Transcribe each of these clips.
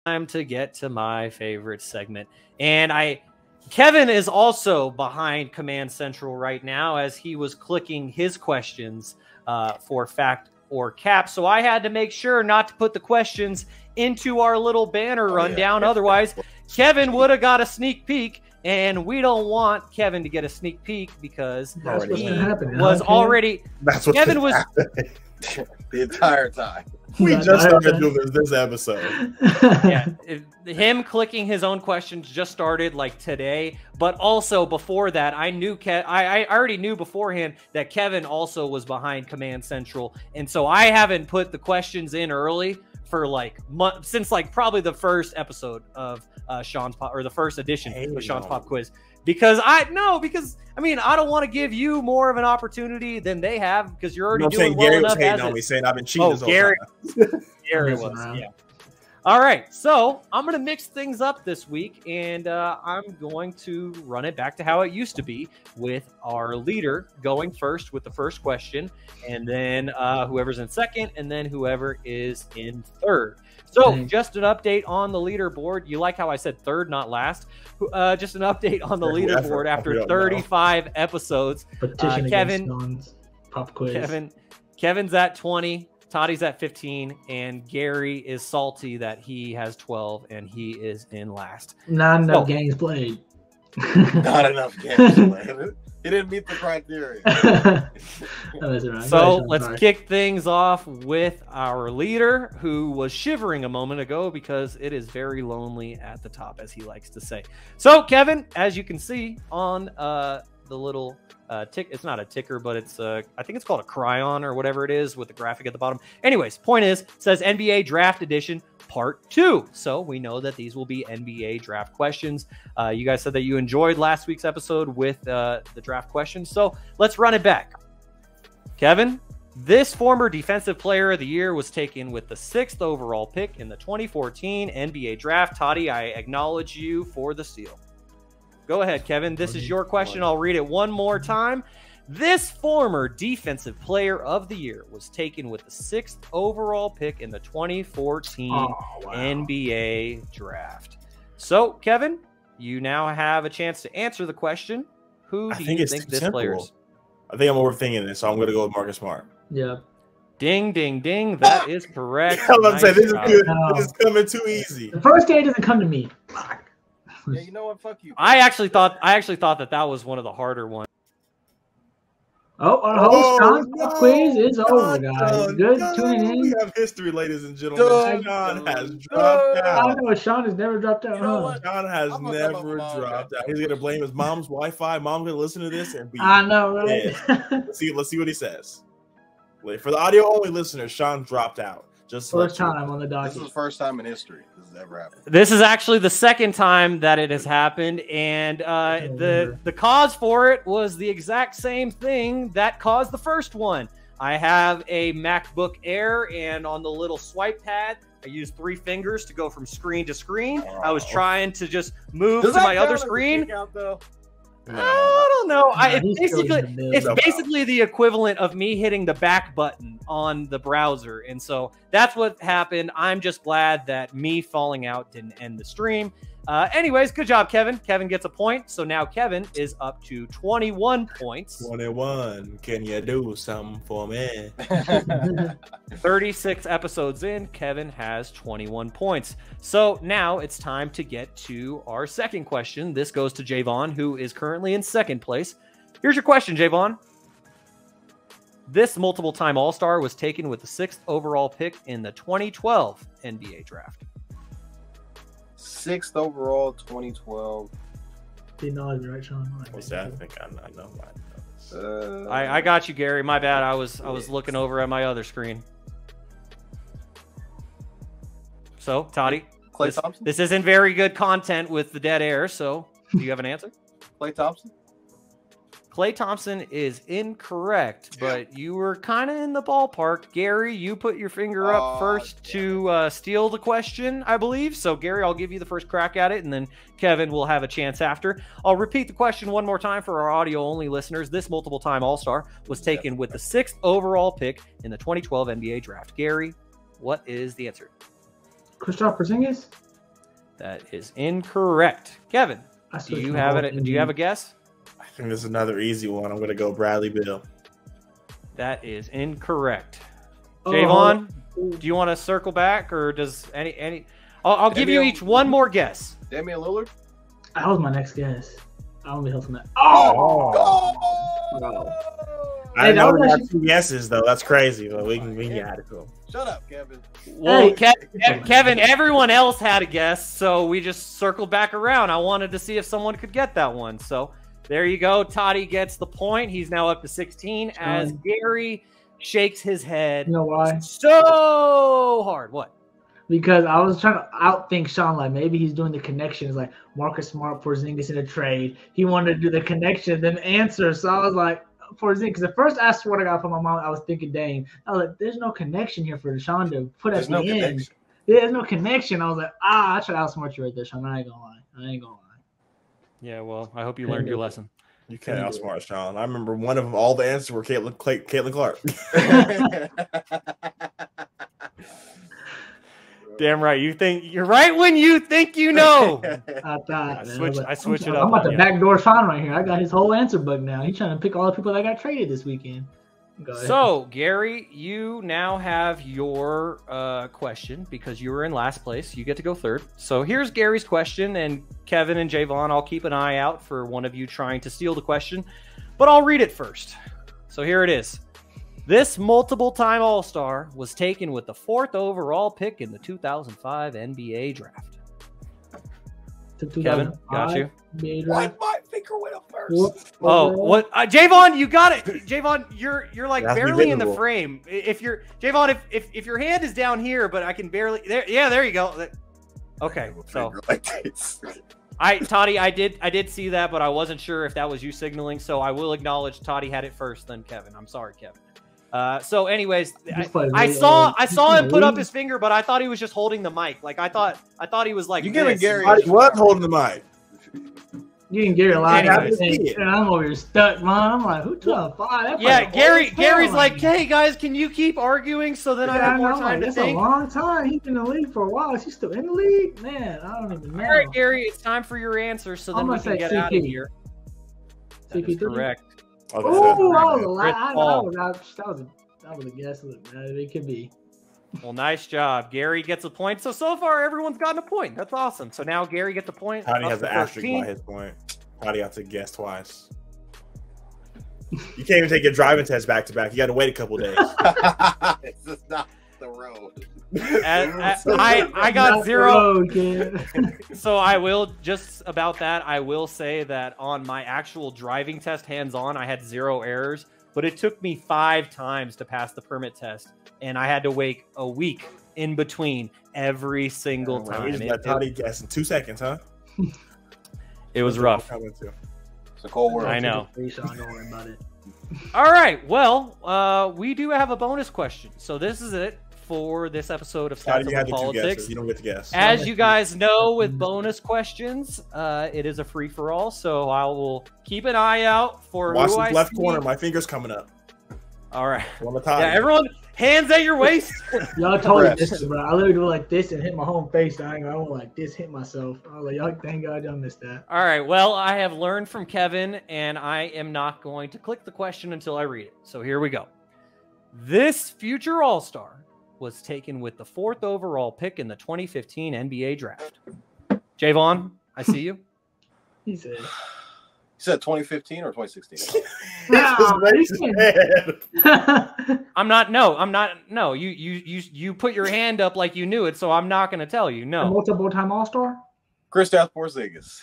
time to get to my favorite segment. And Kevin is also behind Command Central right now as he was clicking his questions for fact or cap. So I had to make sure not to put the questions into our little banner rundown. Otherwise, Kevin would have got a sneak peek. And we don't want Kevin to get a sneak peek because he was already. That's what Kevin was the entire time. We just started doing this episode. Yeah, him clicking his own questions just started like today. But also before that, I already knew beforehand that Kevin also was behind Command Central, and so I haven't put the questions in early for like since like probably the first episode of Shaun's Pop, or the first edition of Shaun's Pop Quiz, because I mean I don't want to give you more of an opportunity than they have because you're already doing well enough. Gary was hating on me, saying I've been cheating. Oh, Gary, Gary was, yeah. All right, so I'm going to mix things up this week, and I'm going to run it back to how it used to be with our leader going first with the first question, and then whoever's in second, and then whoever is in third. So just an update on the leaderboard. You like how I said third, not last? Just an update on the leaderboard after 35 episodes. Kevin's at 20. Toddy's at 15, and Gary is salty that he has 12, and he is in last. Not enough games played. Not enough games played. He didn't meet the criteria. So let's kick things off with our leader, who was shivering a moment ago because it is very lonely at the top, as he likes to say. So, Kevin, as you can see on the little it's not a ticker, but it's I think it's called a cryon or whatever it is with the graphic at the bottom. Anyways, point is, it says NBA Draft Edition Part 2. So we know that these will be NBA draft questions. You guys said that you enjoyed last week's episode with the draft questions. So let's run it back. Kevin, this former Defensive Player of the Year was taken with the 6th overall pick in the 2014 NBA Draft. Toddy, I acknowledge you for the steal. Go ahead, Kevin. This is your question. I'll read it one more time. This former Defensive Player of the Year was taken with the 6th overall pick in the 2014 NBA Draft. So, Kevin, you now have a chance to answer the question. Who do you think this player is? I think I'm overthinking this, so I'm going to go with Marcus Smart. Yeah. Ding, ding, ding. That is correct. I was about to say, this is good. This is coming too easy. The first game doesn't come to me. Yeah, you know what? Fuck you. I actually thought that was one of the harder ones. Oh, our host Shaun's Pop Quiz is over, guys. Good tuning in. We have history, ladies and gentlemen. Shaun has dropped out. I know Shaun has never dropped out. Shaun has never dropped out. He's gonna blame his mom's Wi-Fi. Mom's gonna listen to this and be. I know, right? Let's see what he says. For the audio only listeners, Shaun dropped out. Just first time on the docket. This is the first time in history this has ever happened. This is actually the second time that it has happened, and the cause for it was the exact same thing that caused the first one. I have a MacBook Air, and on the little swipe pad, I used 3 fingers to go from screen to screen. I was trying to just move to my other screen. I don't know. It's basically the equivalent of me hitting the back button on the browser. And so that's what happened. I'm just glad that me falling out didn't end the stream. Anyways, good job, Kevin. Kevin gets a point. So now Kevin is up to 21 points. 21. Can you do something for me? 36 episodes in, Kevin has 21 points. So now it's time to get to our second question. This goes to Jaevon, who is currently in second place. Here's your question, Jaevon. This multiple-time All-Star was taken with the 6th overall pick in the 2012 NBA Draft. 6th overall, 2012. Didn't know it, right, Shaun? What's that? I think I know. I got you, Gary. My bad. I was looking over at my other screen. So, Toddy, Klay Thompson? This isn't very good content with the dead air, so do you have an answer? Klay Thompson? Klay Thompson is incorrect, but you were kind of in the ballpark. Gary, you put your finger up first to steal the question, I believe. So, Gary, I'll give you the first crack at it, and then Kevin will have a chance after. I'll repeat the question one more time for our audio-only listeners. This multiple-time All-Star was taken with the 6th overall pick in the 2012 NBA Draft. Gary, what is the answer? Kristaps Porzingis? That is incorrect. Kevin, I do switched you my have whole it? Do you have a guess? I think this is another easy one. I'm going to go Bradley Bill. That is incorrect. Oh, Javon, do you want to circle back, or does any? I'll give you each one more guess. Damian Lillard? That was my next guess. I won't be helping that. Bro. I know we got actually- 2 guesses, though. That's crazy. But we can add it to 'em. Shut up, Kevin. Well, Hey. Kevin, everyone else had a guess, so we just circled back around. I wanted to see if someone could get that one. So there you go. Toddy gets the point. He's now up to 16 as Garry shakes his head You know why? so hard. What? Because I was trying to outthink Shaun, like maybe he's doing the connections, like Marcus Smart, Porzingis in a trade. He wanted to do the connection, then answer. So I was like, Porzingis. Because the first I swear I got from my mom, I was thinking Dame. I was like, there's no connection here for Shaun to put at the end. Connection. Yeah, there's no connection. I was like, I tried to outsmart you right there, Shaun. I ain't gonna lie. Yeah, well, I hope you learned your lesson. You can't outsmart Shaun. I remember one of them, all the answers were Caitlin Clark. Damn right. You're right when you think you know. I thought. I switch it I'm up. about to backdoor Shaun right here. I got his whole answer book now. He's trying to pick all the people that got traded this weekend. Go ahead. So, Garry, you now have your question because you were in last place. You get to go third. So here's Gary's question, and Kevin and Jaevon, I'll keep an eye out for one of you trying to steal the question, but I'll read it first. So here it is. This multiple-time All-Star was taken with the 4th overall pick in the 2005 NBA draft. Kevin, got you. Why my finger went up first? Oh, what? Jaevon, you got it. Jaevon, you're like That's barely in the invisible. frame. If you're Jaevon, if your hand is down here, but I can barely there. Yeah, there you go. Okay, so Like this. Toddy, I did see that, but I wasn't sure if that was you signaling. So I will acknowledge Toddy had it first, then Kevin. I'm sorry, Kevin. So, anyways, I saw him put up his finger, but I thought he was just holding the mic. Like I thought he was like You giving this. Garry Toddy was holding the mic. You can get a lot Anyways. of things. And I'm over here stuck, man. I'm like, who took a 5? That's Yeah, like Gary's like, hey guys, can you keep arguing so then I have more time to That's think? a long time. He's been in the league for a while. Is he still in the league? Man, I don't even know. All right, Garry, it's time for your answer, so then I'm we gonna can say get out of CP. here. That is CP3? correct. Oh, that was a lot. Chris Paul. That was a guess. It could be. Well, nice job. Garry gets a point. So far, everyone's gotten a point. That's awesome. So now Garry gets a point. Toddy up has to an asterisk 13. by his point. Toddy has to guess twice. You can't even take your driving test back to back. You got to wait a couple days. This is not the road. I got Not 0. the road, kid. So I will just about that. I will say that on my actual driving test, hands-on, I had 0 errors, but it took me 5 times to pass the permit test, and I had to wait a week in between every single We time. just let Toddy guess in 2 seconds, huh? It was rough. It's a cold world. I know. Don't worry about it. All right. Well, we do have a bonus question. So this is it for this episode of Toddy, Stats you had Over the 2 Politics. guesses. You don't get to guess. As you guys know, with bonus questions, it is a free-for-all. So I will keep an eye out for Watch who the I left see. corner. My finger's coming up. All right. On the Toddy. Yeah, everyone, hands at your waist. Y'all totally Press. missed it, bro. I literally go like this and hit my home face. I went like this, hit myself. I was like, y'all, thank God y'all missed that. All right. Well, I have learned from Kevin, and I am not going to click the question until I read it. So here we go. This future All-Star was taken with the 4th overall pick in the 2015 NBA draft. Jaevon, I see you. He said. You said 2015 or 2016? I'm not. No, you put your hand up like you knew it, so I'm not going to tell you. No. Multiple-time All-Star? Kristaps Porzingis.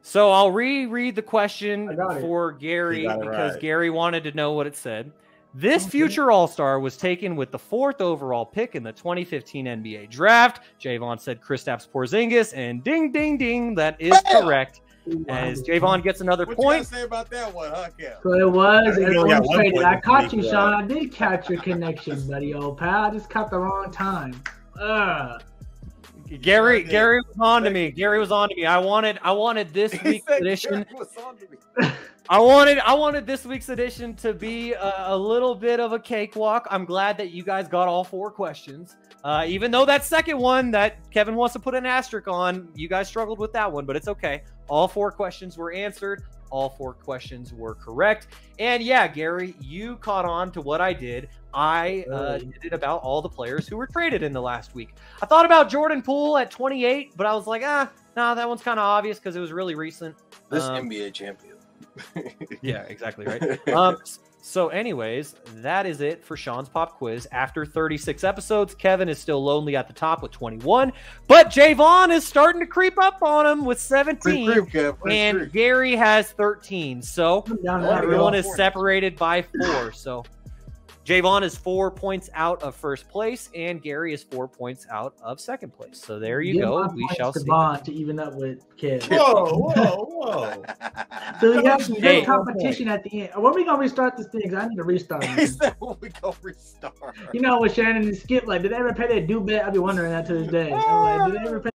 So I'll reread the question I got it. for Garry You got it because right. Garry wanted to know what it said. This Okay. future All-Star was taken with the 4th overall pick in the 2015 NBA draft. Jaevon said Kristaps Porzingis, and ding, ding, ding, that is correct. As Jaevon gets another What you gotta point. say about that one, huh, Kev? So it was. I think you only got Everyone 1 traded. point I this caught you, week, Shaun. I did catch your connection, buddy, old pal. I just caught the wrong time. Gary was on to me. Gary was on to me. I wanted this He week's said edition. Garry was on to me. I wanted this week's edition to be a little bit of a cakewalk. I'm glad that you guys got all 4 questions. Even though that second one that Kevin wants to put an asterisk on, you guys struggled with that one, but it's okay. All 4 questions were answered. All 4 questions were correct. And yeah, Gary, you caught on to what I did. I did it about all the players who were traded in the last week. I thought about Jordan Poole at 28, but I was like, nah, that one's kind of obvious because it was really recent. This NBA champion. Yeah, exactly right. So anyways, that is it for Shaun's Pop Quiz. After 36 episodes, Kevin is still lonely at the top with 21, but Jaevon is starting to creep up on him with 17, and Garry has 13. So everyone is separated by 4. So Jaevon is 4 points out of first place, and Garry is 4 points out of second place. So there you go. We shall see. To even up with Kev. Whoa. So we have some good competition at the end. When are we gonna restart this thing? I need to restart. He said, "When we go restart." You know, with Shannon and Skip, like, did they ever pay their due bet? I'll be wondering that to this day. Like, did they ever pay